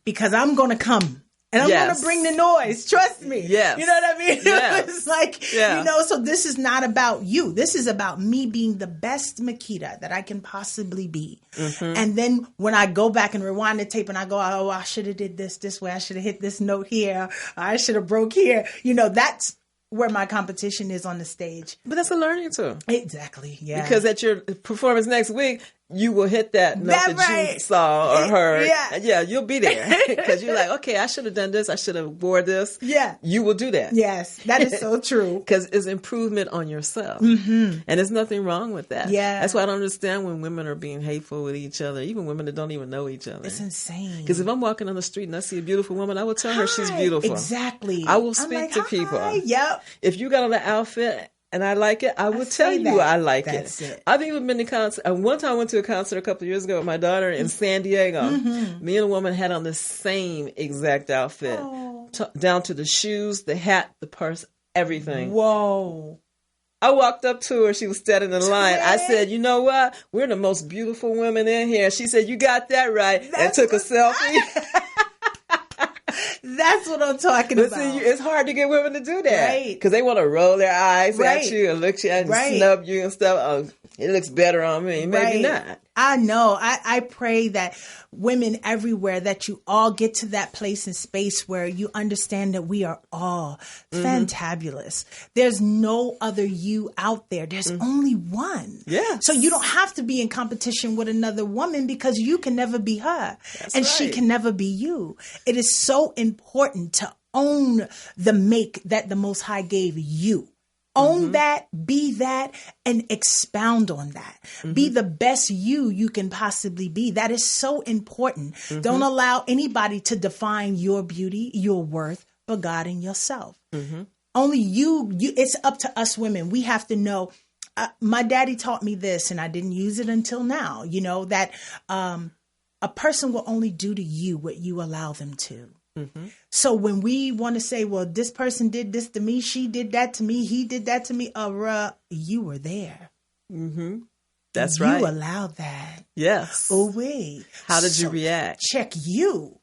because I'm going to come. And I'm going to bring the noise. Trust me.
Yes.
You know what I mean?
Yes.
It's like, so this is not about you. This is about me being the best Makita that I can possibly be. And then when I go back and rewind the tape and I go, oh, I should have did this way. I should have hit this note here. I should have broke here. That's where my competition is on the stage.
But that's a learning tool.
Exactly. Yeah.
Because at your performance next week, you will hit that note that you saw or heard. Yeah, you'll be there. Because you're like, okay, I should have done this. I should have wore this.
Yeah.
You will do that.
Yes, that is so true.
Because it's improvement on yourself. And there's nothing wrong with that.
Yeah.
That's why I don't understand when women are being hateful with each other, even women that don't even know each other.
It's insane.
Because if I'm walking on the street and I see a beautiful woman, I will tell her she's beautiful.
Exactly.
I will speak to people.
Yep.
If you got on an outfit and I like it, I will tell you I like it.
That's it.
I've even been to concert. One time I went to a concert a couple of years ago with my daughter in San Diego. Me and a woman had on the same exact outfit. Down to the shoes, the hat, the purse, everything.
Whoa.
I walked up to her. She was standing in line. I said, you know what? We're the most beautiful women in here. She said, you got that right. And took a selfie.
That's what I'm talking about.
See, it's hard to get women to do that.
Right.
Because they want to roll their eyes at you and look at you and snub you and stuff. Oh, it looks better on me. Maybe not.
I know. I pray that women everywhere, that you all get to that place and space where you understand that we are all fantabulous. There's no other you out there. There's only one.
Yeah.
So you don't have to be in competition with another woman, because you can never be her. And she can never be you. It is so important to own the make that the Most High gave you. Own that, be that, and expound on that. Be the best you can possibly be. That is so important. Don't allow anybody to define your beauty, your worth, but God and yourself. Only you, it's up to us women. We have to know. My daddy taught me this, and I didn't use it until now, that a person will only do to you what you allow them to. So when we want to say, well, this person did this to me, she did that to me, he did that to me, you were there.
That's right.
You allowed that.
Yes.
Oh, wait.
How did you react?
Check you.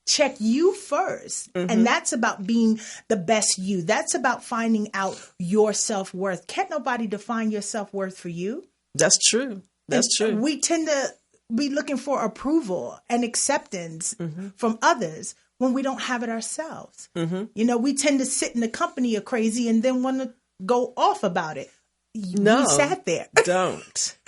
Check you first. And that's about being the best you. That's about finding out your self-worth. Can't nobody define your self-worth for you.
That's true. That's true.
We tend to be looking for approval and acceptance from others when we don't have it ourselves. We tend to sit in the company of crazy and then want to go off about it.
No,
we sat there.
Don't.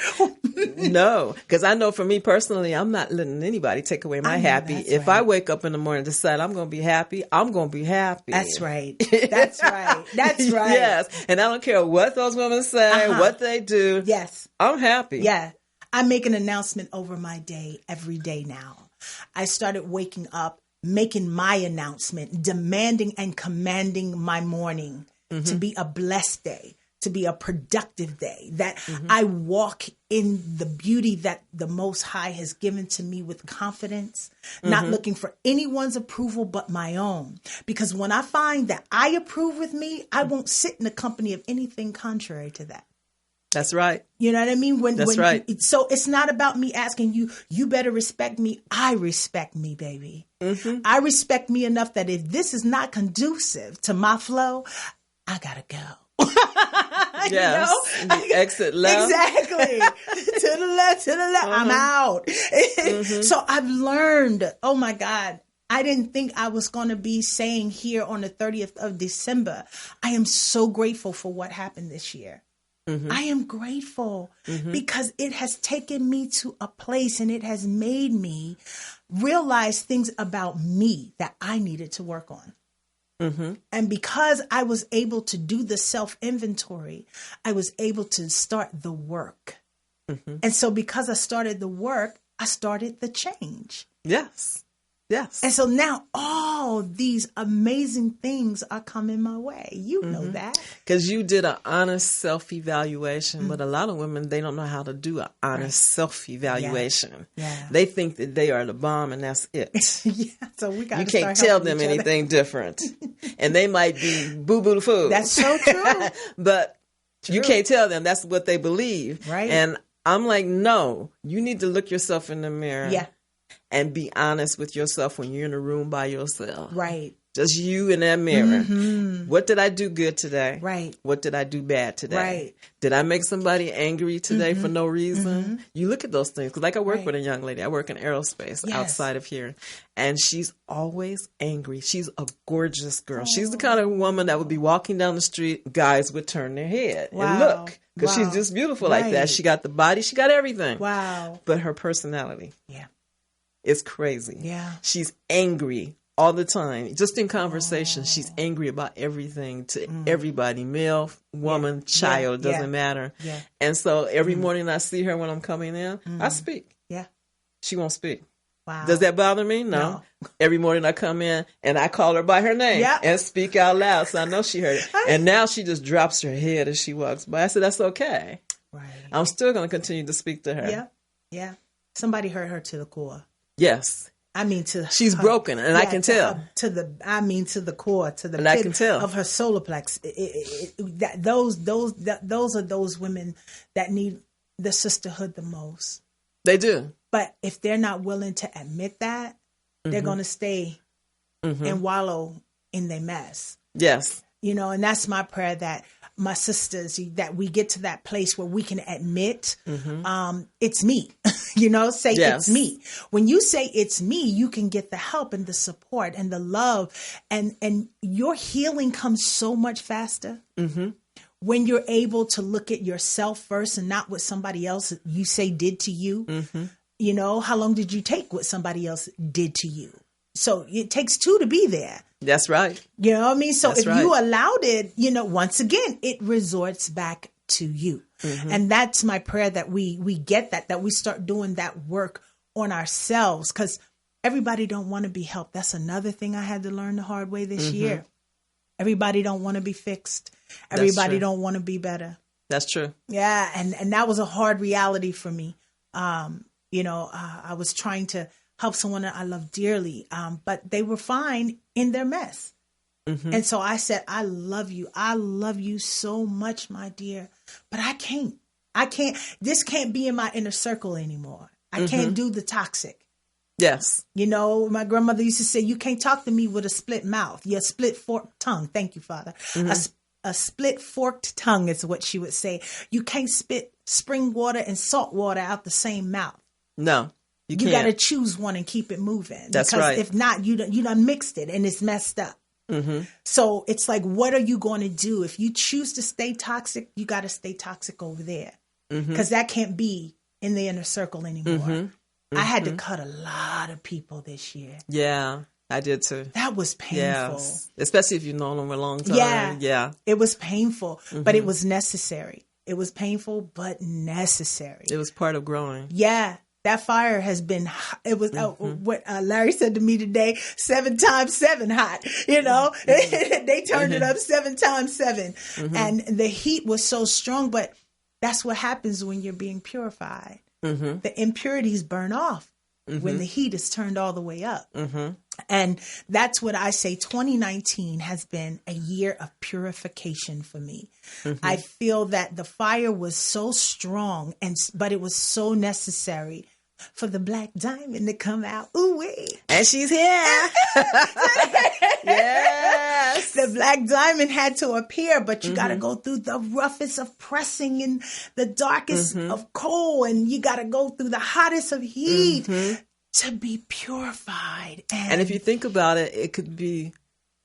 No, because I know for me personally, I'm not letting anybody take away my happy. If I wake up in the morning and decide I'm going to be happy, I'm going to be happy.
That's right. That's right. That's right.
Yes. And I don't care what those women say, what they do.
Yes.
I'm happy.
Yeah. I make an announcement over my day every day now. I started waking up, making my announcement, demanding and commanding my morning to be a blessed day, to be a productive day, that I walk in the beauty that the Most High has given to me with confidence, not looking for anyone's approval but my own. Because when I find that I approve with me, I won't sit in the company of anything contrary to that.
That's right.
You know what I mean?
That's right.
So it's not about me asking you, you better respect me. I respect me, baby. I respect me enough that if this is not conducive to my flow, I gotta go.
Yes. The exit left.
Exactly. To the left. I'm out. So I've learned, oh my God, I didn't think I was going to be saying here on the 30th of December, I am so grateful for what happened this year. I am grateful because it has taken me to a place and it has made me realize things about me that I needed to work on. And because I was able to do the self-inventory, I was able to start the work. And so because I started the work, I started the change.
Yes. Yes.
And so now all these amazing things are coming my way. You know that.
Because you did an honest self-evaluation, but a lot of women, they don't know how to do an honest self-evaluation.
Yeah.
They think that they are the bomb and that's it.
Yeah. So we got.
You can't tell them anything different. And they might be boo-boo the fool.
That's so true.
But you can't tell them that's what they believe.
Right.
And I'm like, no, you need to look yourself in the mirror.
Yeah.
And be honest with yourself when you're in a room by yourself.
Right.
Just you in that mirror. What did I do good today?
Right.
What did I do bad today?
Right.
Did I make somebody angry today for no reason? You look at those things. Because like I work with a young lady. I work in aerospace outside of here. And she's always angry. She's a gorgeous girl. She's the kind of woman that would be walking down the street. Guys would turn their head and look. Because she's just beautiful like that. She got the body. She got everything.
Wow.
But her personality.
Yeah.
It's crazy.
Yeah.
She's angry all the time. Just in conversation, she's angry about everything to everybody, male, woman, child, doesn't matter.
Yeah.
And so every morning I see her when I'm coming in, I speak.
Yeah.
She won't speak.
Wow.
Does that bother me? No. Every morning I come in and I call her by her name and speak out loud. So I know she heard it. And now she just drops her head as she walks by. I said, that's okay.
Right.
I'm still going to continue to speak to her.
Yeah. Yeah. Somebody hurt her to the core.
Yes.
I mean,
she's broken, and I can tell.
To the core, to the
and I can tell
of her solar plex. Those are those women that need the sisterhood the most.
They do.
But if they're not willing to admit that, they're going to stay and wallow in their mess.
Yes.
You know, and that's my prayer, that my sisters, that we get to that place where we can admit, it's me, say it's me. When you say it's me, you can get the help and the support and the love, and your healing comes so much faster. When you're able to look at yourself first and not what somebody else you say did to you. You know, how long did you take what somebody else did to you? So it takes two to be there.
That's right.
You know what I mean? So
That's
if you allowed it, once again, it resorts back to you. And that's my prayer, that we get that we start doing that work on ourselves, because everybody don't want to be helped. That's another thing I had to learn the hard way this year. Everybody don't want to be fixed. Everybody don't want to be better.
That's true.
Yeah. And that was a hard reality for me. I was trying to help someone that I love dearly, but they were fine in their mess. And so I said, I love you. I love you so much, my dear, but I can't, this can't be in my inner circle anymore. I can't do the toxic.
Yes.
My grandmother used to say, you can't talk to me with a split mouth. Your split forked tongue. Thank you, Father. A split forked tongue is what she would say. You can't spit spring water and salt water out the same mouth.
No. You
got to choose one and keep it moving.
That's
because
right.
If not, you done mixed it and it's messed up. So it's like, what are you going to do? If you choose to stay toxic, you got to stay toxic over there, because that can't be in the inner circle anymore. I had to cut a lot of people this year.
Yeah, I did too.
That was painful.
Yes. Especially if you've known them a long time. Yeah.
It was painful, but it was necessary. It was painful, but necessary.
It was part of growing.
Yeah. That fire has been, it was what Larry said to me today, 7 times 7 hot, they turned it up 7 times 7. And the heat was so strong, but that's what happens when you're being purified. The impurities burn off when the heat is turned all the way up. And that's what I say. 2019 has been a year of purification for me. I feel that the fire was so strong, but it was so necessary for the black diamond to come out. Ooh, wait.
And she's here. Yes.
The black diamond had to appear, but you got to go through the roughest of pressing and the darkest of cold, and you got to go through the hottest of heat to be purified.
And if you think about it, it could be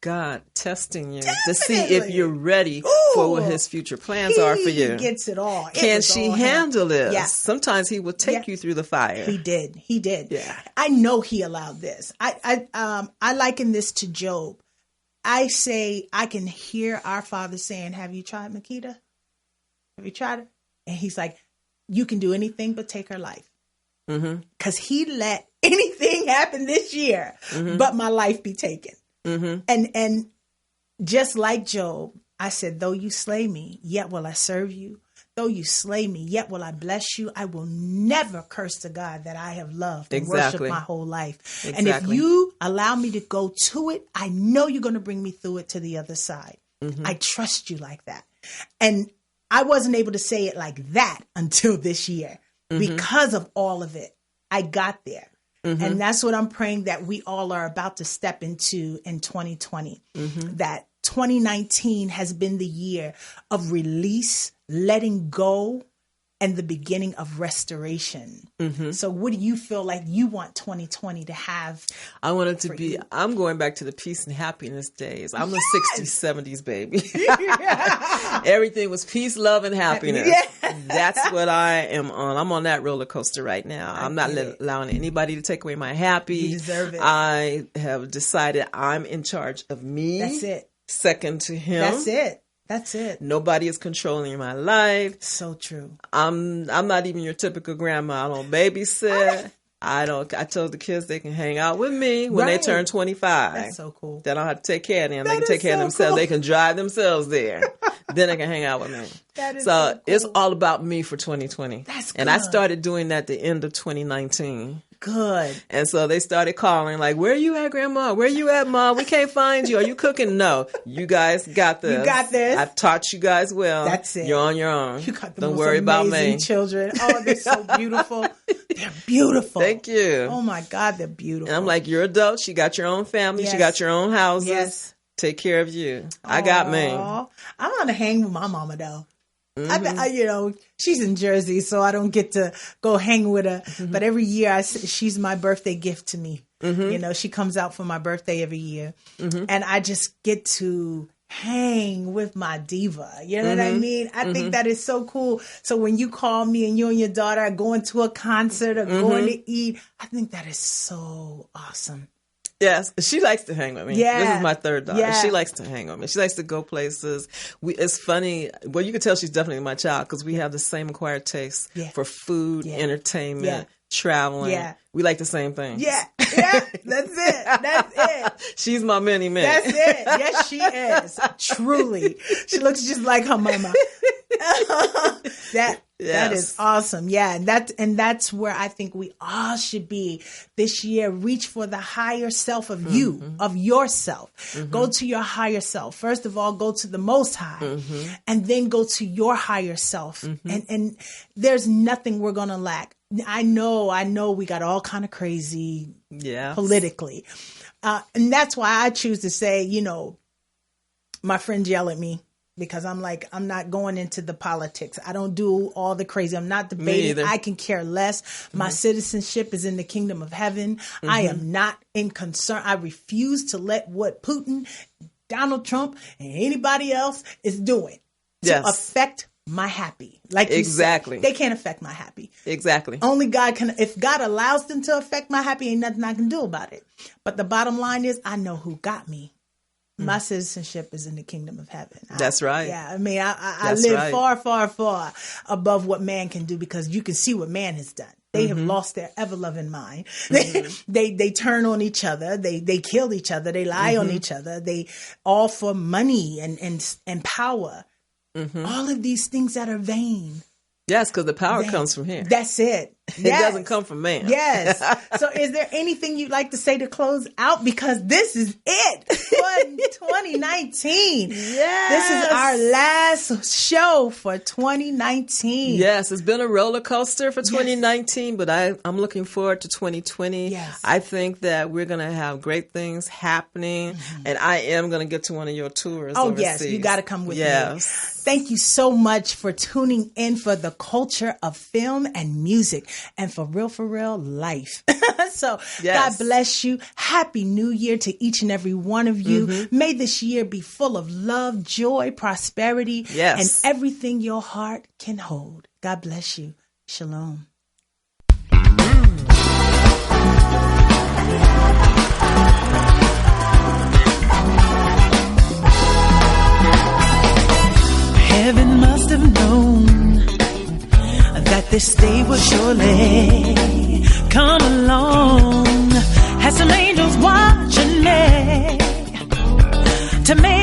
God testing you to see if you're ready for what his future plans are for you.
He gets it all.
Can she handle this?
Yeah.
Sometimes he will take you through the fire.
He did.
Yeah.
I know he allowed this. I liken this to Job. I say, I can hear our Father saying, have you tried Makita? Have you tried it? And he's like, you can do anything but take her life. Because he let anything happen this year, but my life be taken. And just like Job, I said, though you slay me, yet will I serve you. Though you slay me, yet will I bless you. I will never curse the God that I have loved and worshiped my whole life. And if you allow me to go to it, I know you're going to bring me through it to the other side. I trust you like that. And I wasn't able to say it like that until this year because of all of it. I got there. And that's what I'm praying that we all are about to step into in 2020. That 2019 has been the year of release, letting go, and the beginning of restoration. So what do you feel like you want 2020 to have?
I want it to be, I'm going back to the peace and happiness days. I'm a 60s, 70s baby. Everything was peace, love, and happiness. That's what I am on. I'm on that roller coaster right now. I'm not allowing anybody to take away my happy.
You deserve it.
I have decided I'm in charge of me.
That's it.
Second to him.
That's it. That's it.
Nobody is controlling my life.
So true.
I'm not even your typical grandma. I don't babysit. I told the kids they can hang out with me when they turn 25.
That's so cool.
Then I don't have to take care of them. They can take care of themselves. Cool. They can drive themselves there. Then they can hang out with me.
That is
so
cool.
It's all about me for 2020.
That's good.
And I started doing that at the end of 2019.
Good.
And so they started calling like, where you at, Grandma? Where you at, Mom? We can't find you. Are you cooking? No. You guys got this.
You got this.
I've taught you guys well.
That's it.
You're on your own.
You got the
Don't
most
worry about
amazing
me.
Children. Oh, they're so beautiful. They're beautiful.
Thank you.
Oh my God, they're beautiful.
And I'm like, you're adults. You got your own family.
Yes.
You got your own houses.
Yes.
Take care of you. I got me.
I'm gonna hang with my mama though. She's in Jersey, so I don't get to go hang with her. But every year, she's my birthday gift to me. She comes out for my birthday every year, and I just get to hang with my diva. You know what I mean? I think that is so cool. So when you call me and you and your daughter are going to a concert or going to eat, I think that is so awesome.
Yes, she likes to hang with me.
Yeah.
This is my third daughter.
Yeah.
She likes to hang with me. She likes to go places. It's funny. Well, you can tell she's definitely my child because we have the same acquired taste for food, entertainment, traveling. Yeah. We like the same things.
Yeah, that's it. That's it.
She's my mini me.
That's it. Yes, she is. Truly. She looks just like her mama. That is awesome. Yeah. And that's where I think we all should be this year. Reach for the higher self of you, of yourself. Go to your higher self. First of all, go to the Most High and then go to your higher self. And there's nothing we're going to lack. I know we got all kind of crazy politically. And that's why I choose to say, my friends yell at me because I'm like, I'm not going into the politics. I don't do all the crazy. I'm not debating. I can care less. My citizenship is in the kingdom of heaven. I am not in concern. I refuse to let what Putin, Donald Trump, and anybody else is doing to affect my happy. Like
exactly.
They can't affect my happy.
Exactly.
Only God can. If God allows them to affect my happy, ain't nothing I can do about it. But the bottom line is I know who got me. My citizenship is in the kingdom of heaven.
That's right.
Yeah. I mean, I live far, far, far above what man can do because you can see what man has done. They have lost their ever-loving mind. They turn on each other. They kill each other. They lie on each other. They all for money and power. All of these things that are vain.
Yes, because the power comes from here.
That's it.
It doesn't come from man.
Yes. So is there anything you'd like to say to close out? Because this is it for 2019. Yes. This is our last show for 2019.
Yes, it's been a roller coaster for 2019, but I'm looking forward to 2020.
Yes.
I think that we're going to have great things happening, and I am going to get to one of your tours overseas.
Yes, you got to come with me.
Yes.
Thank you so much for tuning in for the culture of film and music and for real life. So God bless you. Happy New Year to each and every one of you. May this year be full of love, joy, prosperity, and everything your heart can hold. God bless you. Shalom. Heaven must have known that this day would surely come along.
some angels watching me to make